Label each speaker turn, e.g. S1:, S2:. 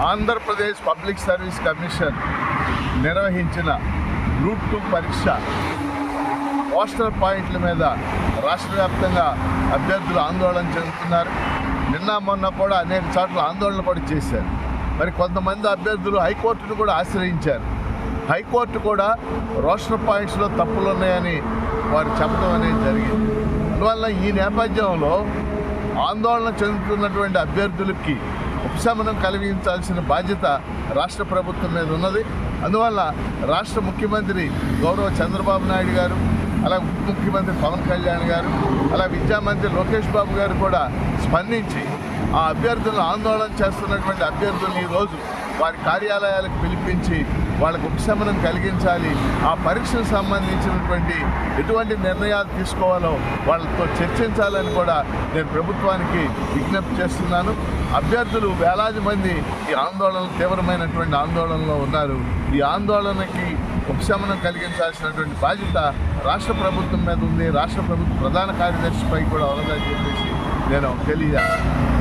S1: Andhra Pradesh public service commission నిర్వహించిన group 2 పరీక్ష postal పాయింట్ల మీద రాష్ట్ర వ్యాప్తంగా అభ్యర్థులు ఆందోళన చెందుతున్నారు. నిన్న మొన్న కూడా అనేక చోట్ల ఆందోళన కూడా చేశారు. మరి కొంతమంది అభ్యర్థులు హైకోర్టును కూడా ఆశ్రయించారు. హైకోర్టు కూడా రోస్టర్ పాయింట్స్లో తప్పులు ఉన్నాయని వారు చెప్పడం అనేది జరిగింది. అందువల్ల ఈ నేపథ్యంలో ఆందోళన చెందుతున్నటువంటి అభ్యర్థులకి ఉపశమనం కలిగించాల్సిన బాధ్యత రాష్ట్ర ప్రభుత్వం మీద ఉన్నది. అందువల్ల రాష్ట్ర ముఖ్యమంత్రి గౌరవ చంద్రబాబు నాయుడు గారు, అలాగే ఉప ముఖ్యమంత్రి పవన్ కళ్యాణ్ గారు, అలాగే విద్యామంత్రి లోకేష్ బాబు గారు కూడా స్పందించి ఆ అభ్యర్థులను ఆందోళన చేస్తున్నటువంటి అభ్యర్థులను ఈరోజు వారి కార్యాలయాలకు పిలిపించి వాళ్ళకు ఉపశమనం కలిగించాలి. ఆ పరీక్షకు సంబంధించినటువంటి ఎటువంటి నిర్ణయాలు తీసుకోవాలో వాళ్ళతో చర్చించాలని కూడా నేను ప్రభుత్వానికి విజ్ఞప్తి చేస్తున్నాను. అభ్యర్థులు వేలాది మంది ఈ ఆందోళన తీవ్రమైనటువంటి ఆందోళనలో ఉన్నారు. ఈ ఆందోళనకి ఉపశమనం కలిగించాల్సినటువంటి బాధ్యత రాష్ట్ర ప్రభుత్వం మీద ఉంది. రాష్ట్ర ప్రభుత్వ ప్రధాన కార్యదర్శిపై కూడా ఉన్నదని చెప్పేసి నేను తెలియజేస్తాను.